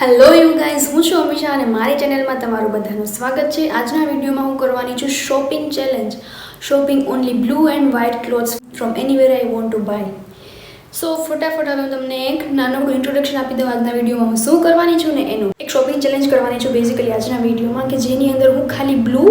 Hello you guys, હું છું અમિશા અને મારી ચેનલમાં તમારું બધાનું સ્વાગત છે. આજના વિડીયોમાં હું કરવાની છું shopping challenge. Shopping only blue and white clothes from anywhere I want to buy. So ફટાફટ હવે હું તમને એક નાનકડું ઇન્ટ્રોડક્શન આપી દઉં આજના વિડીયોમાં હું શું કરવાની છું ને એનું. એક શોપિંગ ચેલેન્જ કરવાની છું બેઝિકલી આજના વિડીયોમાં, કે જેની અંદર હું ખાલી બ્લુ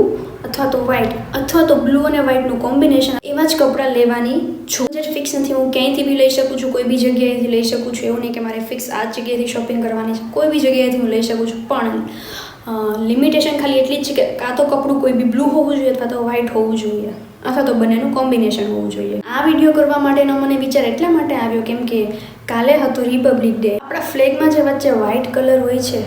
અથવા તો વ્હાઇટ અથવા તો બ્લુ અને વ્હાઇટનું કોમ્બિનેશન એવા જ કપડાં લેવાની છું. જે ફિક્સ નથી, હું ક્યાંયથી બી લઈ શકું છું, કોઈ બી જગ્યાએથી લઈ શકું છું. એવું નહીં કે મારે ફિક્સ આ જગ્યાએથી શોપિંગ કરવાની છે, કોઈ બી જગ્યાએથી હું લઈ શકું છું. પણ લિમિટેશન ખાલી એટલી જ છે કે કાં તો કપડું કોઈ બી બ્લુ હોવું જોઈએ અથવા તો વ્હાઇટ હોવું જોઈએ અથવા તો બંનેનું કોમ્બિનેશન હોવું જોઈએ. આ વિડીયો કરવા માટેનો મને વિચાર એટલા માટે આવ્યો કેમ કે કાલે હતો રિપબ્લિક ડે. આપણા ફ્લેગમાં જે વચ્ચે વ્હાઇટ કલર હોય છે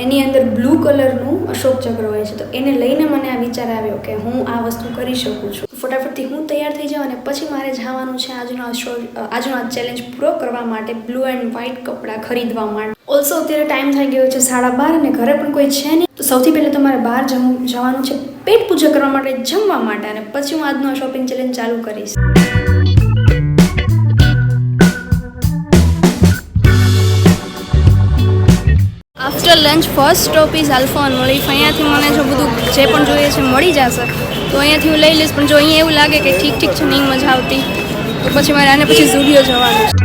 એની અંદર બ્લુ કલરનું અશોક ચક્ર હોય છે, તો એને લઈને મને આ વિચાર આવ્યો કે હું આ વસ્તુ કરી શકું છું. ફટાફટથી હું તૈયાર થઈ જાઉં અને પછી મારે જવાનું છે આજનો આ ચેલેન્જ પૂરો કરવા માટે, બ્લુ એન્ડ વ્હાઇટ કપડાં ખરીદવા માટે. ઓલ્સો અત્યારે ટાઈમ થઈ ગયો છે 12:30 અને ઘરે પણ કોઈ છે નહીં. તો સૌથી પહેલાં તમારે બહાર જવાનું છે પેટ પૂજા કરવા માટે, જમવા માટે, અને પછી હું આજનો શોપિંગ ચેલેન્જ ચાલુ કરીશ. After lunch first stop is alpha and olive. અહીંયાથી મને જો બધું જે પણ જોઈએ છે મળી જશે તો અહીંયાથી હું લઈ લઈશ. પણ જો અહીંયા એવું લાગે કે ઠીક છે નહીં મજા આવતી તો પછી મારે આને પછી ઝૂડિયો જવાનું છે.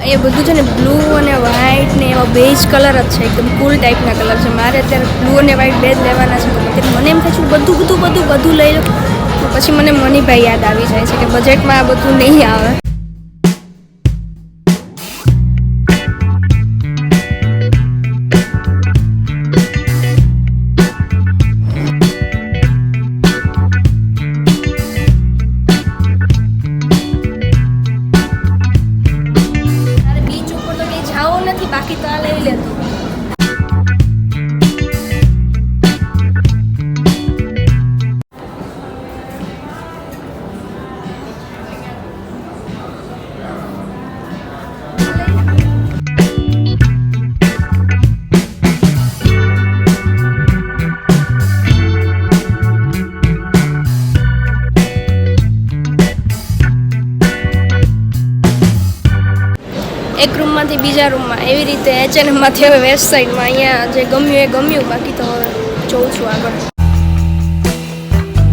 એ બધું છે ને બ્લુ અને વ્હાઇટ ને એવા બેજ કલર જ છે, એકદમ કુલ ટાઈપના કલર છે. મારે અત્યારે બ્લુ અને વ્હાઇટ બે જ લેવાના છે. તો મને એમ થાય છે બધું લઈ લો, તો પછી મને મનીભાઈ યાદ આવી જાય છે કે બજેટમાં આ બધું નહીં આવે. બાકી તો આ લઈ લેતો. એક રૂમમાંથી બીજા રૂમમાં એવી રીતે H&Mમાંથી હવે વેસ્ટ સાઈડમાં. અહીંયા જે ગમ્યું એ ગમ્યું, બાકી તો હવે જોઉં છું આગળ.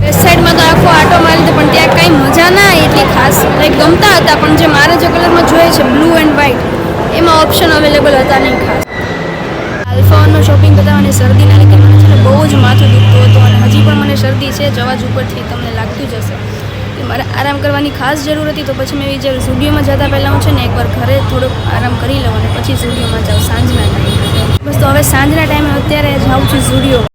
વેસ્ટ સાઈડમાં તો આખો આટો મારી દીધો પણ ત્યાં કંઈ મજા ના આવી એટલી ખાસ. લાઈક ગમતા હતા પણ જે મારે જે કલરમાં જોઈએ છે બ્લુ એન્ડ વ્હાઇટ એમાં ઓપ્શન અવેલેબલ હતા નહીં ખાસ. આલ્ફાનો શોપિંગ બતાવવાની શરદીના લીધે મને છે ને બહુ જ માથું દુખતું હતું અને હજી પણ મને શરદી છે. જવાજ ઉપરથી તમને લાગતું જ હશે. મારે આરામ કરવાની ખાસ જરૂર હતી તો પછી મેં વિચાર્યું ઝૂડિયોમાં જતાં પહેલાં હું છે ને એકવાર ઘરે થોડોક આરામ કરી લઉં અને પછી ઝૂડિયોમાં જાઉં સાંજના ટાઈમે. બસ તો હવે સાંજના ટાઈમે અત્યારે જાઉં છું ઝૂડિયો.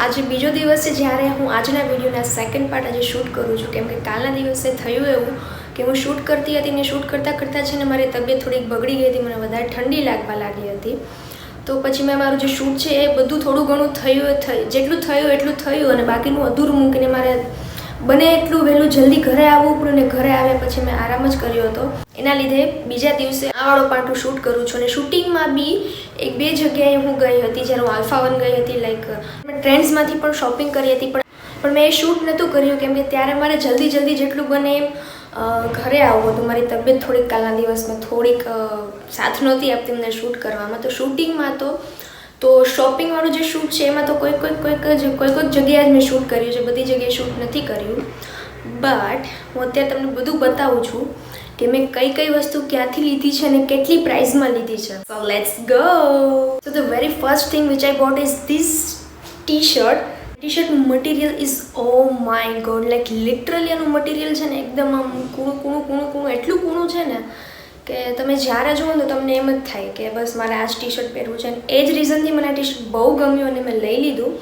આજે બીજો દિવસ છે જ્યારે હું આજના વિડીયોના સેકન્ડ પાર્ટ આજે શૂટ કરું છું, કેમ કે કાલના દિવસે થયું એવું કે હું શૂટ કરતી હતી ને શૂટ કરતાં છે ને મારી તબિયત થોડીક બગડી ગઈ હતી, મને વધારે ઠંડી લાગવા લાગી હતી. તો પછી મેં મારું જે શૂટ છે એ બધું થોડું ઘણું જેટલું થયું એટલું થયું અને બાકીનું અધૂરું મૂકીને મારે બને એટલું વહેલું જલ્દી ઘરે આવવું પડ્યું ને ઘરે આવ્યા પછી મેં આરામ જ કર્યો હતો. એના લીધે બીજા દિવસે આ વાળો પાર્ટ હું શૂટ કરું છું. અને શૂટિંગમાં બી 1-2 જગ્યાએ હું ગઈ હતી. જ્યારે હું આલ્ફા 1 ગઈ હતી, લાઈક મેં ટ્રેન્ડ્સમાંથી પણ શોપિંગ કરી હતી, પણ મેં એ શૂટ નહોતું કર્યું કેમ કે ત્યારે મારે જલ્દી જેટલું બને એમ ઘરે આવવું હતું. મારી તબિયત થોડીક કાલના દિવસમાં થોડીક સાથ નહોતી આપતી મને શૂટ કરવામાં. તો શૂટિંગમાં તો શોપિંગવાળું જે શૂટ છે એમાં તો કોઈક જગ્યાએ જ મેં શૂટ કર્યું છે, બધી જગ્યાએ શૂટ નથી કર્યું. બટ હું અત્યારે તમને બધું બતાવું છું કે મેં કઈ વસ્તુ ક્યાંથી લીધી છે અને કેટલી પ્રાઇસમાં લીધી છે. So let's go. So the very first thing which I bought is this t-shirt. ટી-શર્ટનું material is oh my god, like literally એનું મટીરિયલ છે ને એકદમ આમ કૂણું એટલું કૂણું છે ને કે તમે જ્યારે જુઓ તો તમને એમ જ થાય કે બસ મારે આ જ ટી શર્ટ પહેરવું છે. અને એ જ રીઝનથી મને આ ટી શર્ટ બહુ ગમ્યું અને મેં લઈ લીધું.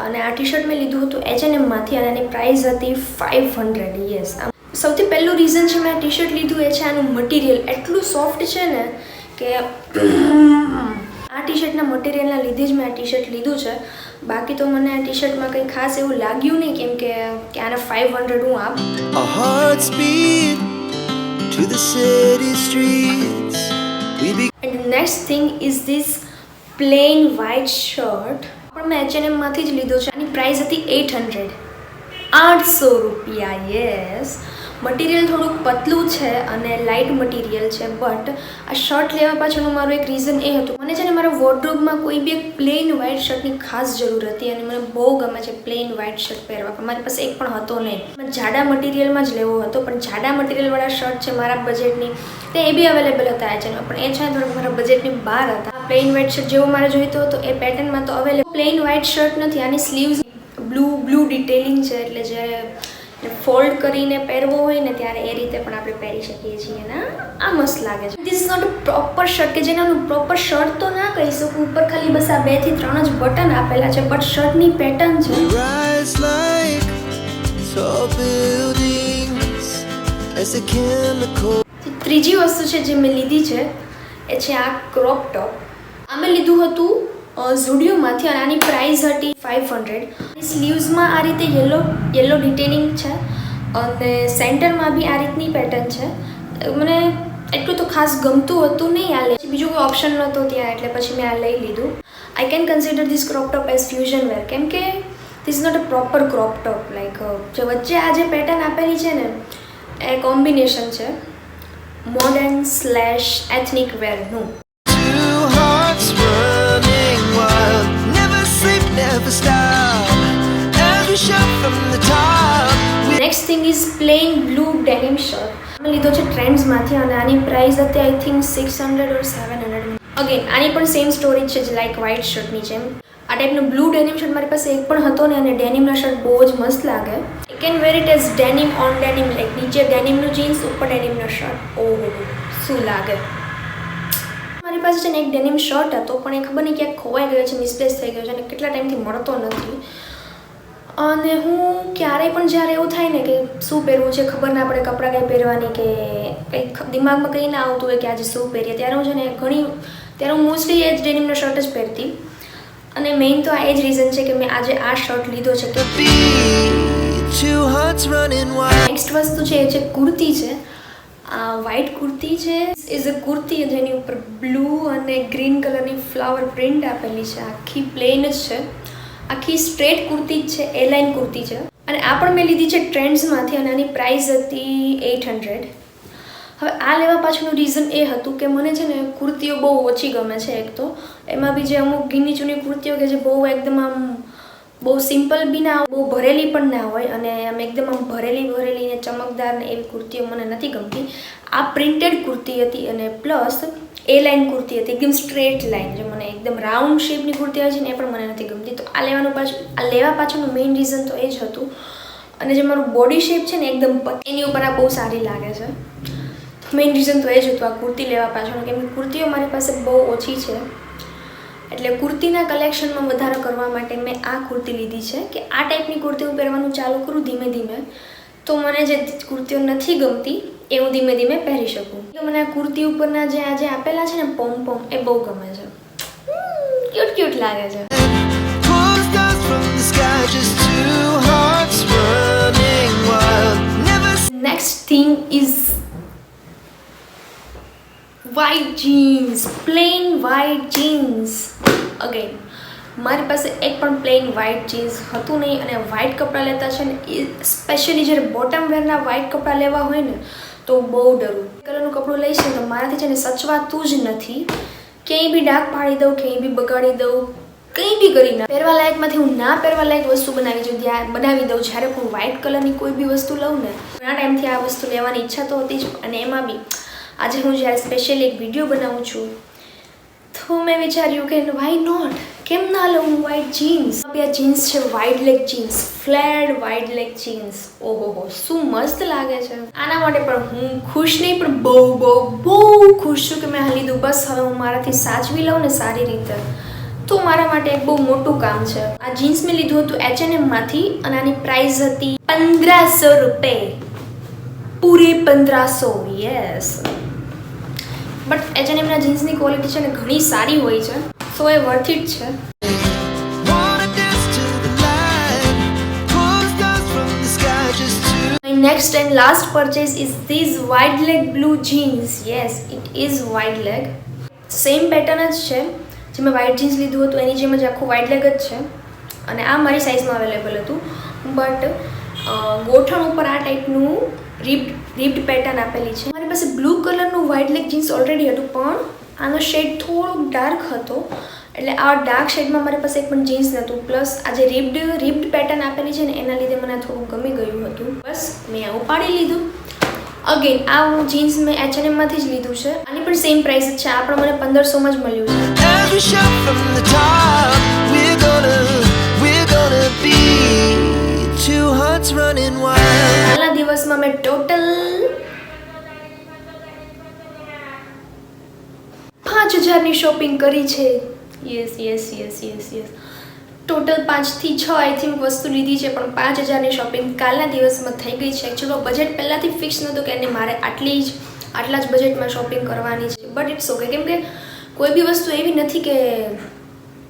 અને આ ટી શર્ટ મેં લીધું હતું H&Mમાંથી અને એની પ્રાઇસ હતી 500. યસ, સૌથી પહેલું રીઝન છે મેં ટી શર્ટ લીધું એ છે આનું મટીરિયલ એટલું સોફ્ટ છે ને કે આ ટી શર્ટના મટીરિયલના લીધે જ મેં આ ટી શર્ટ લીધું છે. બાકી તો મને આ ટી શર્ટમાં કંઈ ખાસ એવું લાગ્યું નહીં કેમ કે આને 500 હું આપ. Our hearts beat to the city streets. And the next thing is this plain white shirt. પણ મેં H&M માંથી જ લીધો છે. આની પ્રાઇસ હતી 800 રૂપિયા. યસ, મટીરિયલ થોડુંક પતલું છે અને લાઇટ મટીરિયલ છે. બટ આ શર્ટ લેવા પાછળનું મારું એક રીઝન એ હતું, મને છે ને મારા વોર્ડરોબમાં કોઈ બી એક પ્લેન વ્હાઇટ શર્ટની ખાસ જરૂર હતી અને મને બહુ ગમે છે પ્લેન વ્હાઇટ શર્ટ પહેરવા, પણ મારી પાસે એક પણ હતો નહીં. મને જાડા મટીરિયલમાં જ લેવો હતો, પણ જાડા મટીરિયલવાળા શર્ટ છે મારા બજેટની તે એ બી અવેલેબલ હતા છે, પણ એ છે થોડુંક મારા બજેટની બહાર હતા. પ્લેન વ્હાઇટ શર્ટ જેવો મારે જોઈતો હતો એ પેટર્નમાં તો અવેલેબલ પ્લેન વ્હાઇટ શર્ટ નથી. આની સ્લીવ્સ બ્લુ ડિટેલિંગ છે, એટલે જ્યારે ફોલ્ડ કરીને પહેરવો હોય ને ત્યારે એ રીતે પણ આપણે પહેરી શકીએ છીએ ને આ મસ્ત લાગે છે. This is not a proper shirt કે જેને હું પ્રોપર શર્ટ તો ના કહી શકું, ઉપર ખાલી બસ આ 2 થી 3 જ બટન આપેલા છે, બટ શર્ટની પેટર્ન છે. Rise like tall buildings as a chemical. ત્રીજી વસ્તુ છે જે મેં લીધી છે એ છે આ ક્રોપ ટોપ. આ મેં લીધું હતું ઝુડિયોમાંથી અને આની પ્રાઇસ હતી 500. સ્લીવ્સમાં આ રીતે યલો ડિટેલિંગ છે અને સેન્ટરમાં બી આ રીતની પેટર્ન છે. મને એટલું તો ખાસ ગમતું હતું નહીં આ લે, બીજું કોઈ ઓપ્શન નહોતો ત્યાં, એટલે પછી મેં આ લઈ લીધું. I can consider this crop top as fusion wear કેમ કે this is not a proper crop top. Like જે વચ્ચે આ જે પેટર્ન આપેલી છે ને એ કોમ્બિનેશન છે મોડર્ન / એથનિક વેરનું. Next thing is plain blue denim shirt. મેં લીધો છે ટ્રેન્ડ્સમાંથી અને આની પ્રાઇસ હતી આઈ થિંક 600 or 700. અગેન આની પણ સેમ સ્ટોરી છે જે લાઈક વ્હાઇટ શર્ટની જેમ. આ ટાઈપનું બ્લુ ડેનિમ શર્ટ મારી પાસે એક પણ હતો ને, અને ડેનિમના શર્ટ બહુ જ મસ્ત લાગે. You can wear it as denim on denim, like નીચે ડેનિમનું જીન્સ, ઉપર ડેનિમનો શર્ટ. ઓહો શું લાગે. મારી પાસે છે ને એક ડેનિમ શર્ટ હતો, પણ એ ખબર નહીં ક્યાંક ખોવાઈ ગયો છે, મિસપ્લેસ થઈ ગયો છે અને કેટલા ટાઈમથી મળતો નથી. અને હું ક્યારેય પણ જ્યારે એવું થાય ને કે શું પહેરવું છે ખબર ના પડે, કપડાં કંઈ પહેરવાની કે કંઈક દિમાગમાં કંઈ ના આવતું હોય કે આજે શું પહેરીએ, ત્યારે હું છે ને ત્યારે હું મોસ્ટલી એ જ ડેનિમનો શર્ટ જ પહેરતી. અને મેઇન તો આ એ જ રીઝન છે કે મેં આજે આ શર્ટ લીધો છે. કે નેક્સ્ટ વસ્તુ છે એ છે કુર્તી છે. આ વ્હાઇટ કુર્તી છે, ઇઝ અ કુર્તી જેની ઉપર બ્લુ અને ગ્રીન કલરની ફ્લાવર પ્રિન્ટ આપેલી છે. આખી પ્લેન જ છે, આખી સ્ટ્રેટ કુર્તી જ છે, એ લાઇન કુર્તી છે. અને આ પણ મેં લીધી છે ટ્રેન્ડ્સમાંથી અને આની પ્રાઇસ હતી 800. હવે આ લેવા પાછળનું રીઝન એ હતું કે મને છે ને કુર્તીઓ બહુ ઓછી ગમે છે. એક તો એમાં બી જે અમુક ગીની ચૂની કુર્તીઓ કે જે બહુ એકદમ આમ બહુ સિમ્પલ બી ના, બહુ ભરેલી પણ ના હોય, અને આમ એકદમ આમ ભરેલી ને ચમકદાર ને એવી કુર્તીઓ મને નથી ગમતી. આ પ્રિન્ટેડ કુર્તી હતી અને પ્લસ એ લાઇન કુર્તી હતી, એકદમ સ્ટ્રેટ લાઇન. જે મને એકદમ રાઉન્ડ શેપની કુર્તી આવે છે ને એ પણ મને નથી ગમતી. તો આ લેવા પાછળનું મેઇન રીઝન તો એ જ હતું. અને જે મારું બોડી શેપ છે ને એકદમ એની ઉપર આ બહુ સારી લાગે છે. મેઇન રીઝન તો એ જ હતું આ કુર્તી લેવા પાછળનું, કેમ કે કુર્તીઓ મારી પાસે બહુ ઓછી છે. એટલે કુર્તીના કલેક્શનમાં વધારો કરવા માટે મેં આ કુર્તી લીધી છે કે આ ટાઈપની કુર્તી હું પહેરવાનું ચાલુ કરું ધીમે ધીમે, તો મને જે કુર્તીઓ નથી ગમતી એ હું ધીમે ધીમે પહેરી શકું. તો મને આ કુર્તી ઉપરના જે આજે આપેલા છે ને પોમ એ બહુ ગમે છે, ક્યુટ લાગે છે. Next thing is white jeans, plain white jeans. Again મારી પાસે એક પણ પ્લેન વ્હાઇટ જીન્સ હતું નહીં. અને વ્હાઇટ કપડાં લેતા છે ને એ સ્પેશિયલી જ્યારે બોટમ વેરના વ્હાઇટ કપડાં લેવા હોય ને તો બહુ ડરું. કલરનું કપડું લઈશ ને તો મારાથી છે ને સચવાતું જ નથી. ક્યાંય બી ડાઘ પાડી દઉં, ક્યાંય બી બગાડી દઉં, કંઈ બી કરી ના. પહેરવા લાયકમાંથી હું ના પહેરવા લાયક વસ્તુ બનાવી દઉં. જ્યારે હું વ્હાઇટ કલરની કોઈ બી વસ્તુ લઉં ને, ઘણા ટાઈમથી આ વસ્તુ લેવાની ઈચ્છા તો હતી જ. અને એમાં બી આજે હું જ્યારે સ્પેશિયલી એક વિડીયો બનાવું છું તો મેં વિચાર્યું કે વાય નોટ, કેમ ના લઉં હું વ્હાઇટ જીન્સ. આ જીન્સ છે wide leg jeans, flared wide leg jeans. ઓહો શું મસ્ત લાગે છે. આના માટે પણ હું ખુશ નહીં પણ બહુ ખુશ છું કે મેં આ લીધું. બસ હવે હું મારાથી સાચવી લઉં ને સારી રીતે તો મારા માટે એક બહુ મોટું કામ છે. આ જીન્સ મેં લીધું હતું H&M માંથી અને આની પ્રાઇસ હતી 1500 રૂપિયા. પૂરે 1500 યસ. બટ H&Mના જીન્સની ક્વોલિટી છે ને ઘણી સારી હોય છે, સો એ વર્થ ઇટ છે. Wanna dance to the light, pull stars from the sky just to. My next and last purchase is these wide leg blue jeans. Yes, it is wide leg. Same pattern જ છે. જે મેં white jeans લીધું હતું એની જેમ જ આખું wide leg જ છે, અને આ મારી સાઇઝમાં અવેલેબલ હતું. બટ ગોઠણ ઉપર આ ટાઈપનું રિપ્ડ પેટર્ન આપેલી છે. મારી પાસે બ્લુ કલરનું વાઇડ લેગ જીન્સ ઓલરેડી હતું, પણ આનો શેડ થોડોક ડાર્ક હતો, એટલે આ ડાર્ક શેડમાં મારી પાસે એક પણ જીન્સ નહોતું. પ્લસ આ જે રિપ્ડ પેટર્ન આપેલી છે ને એના લીધે મને થોડું ગમી ગયું હતું. બસ મેં આ ઉપાડી લીધું. અગેન આ જીન્સ મેં H&Mમાંથી જ લીધું છે. આની પણ સેમ પ્રાઇસ જ છે. આ પણ મને 1500માં જ મળ્યું છે. As we shout from the top, we're gonna be two hearts running wild. કાલના દિવસમાં મેં ટોટલ 5000ની શોપિંગ કરી છે. યસ ટોટલ 5 થી 6 આઈ થિંક વસ્તુ લીધી છે, પણ 5000ની શોપિંગ કાલના દિવસમાં થઈ ગઈ છે. એકચ્યુઅલી બજેટ પહેલાંથી ફિક્સ નહોતું કે મારે આટલા જ બજેટમાં શોપિંગ કરવાની છે. બટ ઇટ્સ ઓકે, કેમ કે કોઈ બી વસ્તુ એવી નથી કે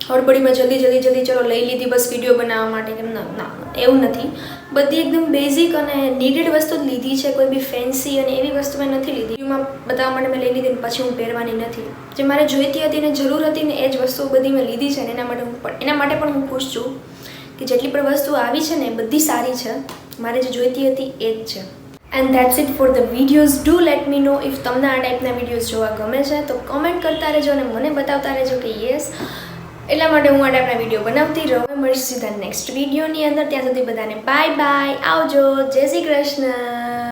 હળબડીમાં જલ્દી ચલો લઈ લીધી બસ વિડીયો બનાવવા માટે, કેમ ના એવું નથી. બધી એકદમ બેઝિક અને નીડેડ વસ્તુ જ લીધી છે. કોઈ બી ફેન્સી અને એવી વસ્તુ મેં નથી લીધી. વિડીયોમાં બતાવવા માટે મેં લઈ લીધી, પછી હું પહેરવાની નથી. જે મારે જોઈતી હતી ને જરૂર હતી ને એ જ વસ્તુઓ બધી મેં લીધી છે, ને એના માટે પણ હું ખુશ છું કે જેટલી પણ વસ્તુ આવી છે ને એ બધી સારી છે. મારે જે જોઈતી હતી એ જ છે. And that's it for the videos. Do let me know if તમને આ ટાઈપના વિડીયોઝ જોવા ગમે છે, તો કોમેન્ટ કરતા રહેજો અને મને બતાવતા રહેજો કે યસ, એટલા માટે હું આ ટાઈપના વિડીયો બનાવતી રહું. મળીશું સીધા નેક્સ્ટ વિડીયોની અંદર. ત્યાં સુધી બધાને બાય આવજો, જય શ્રી કૃષ્ણ.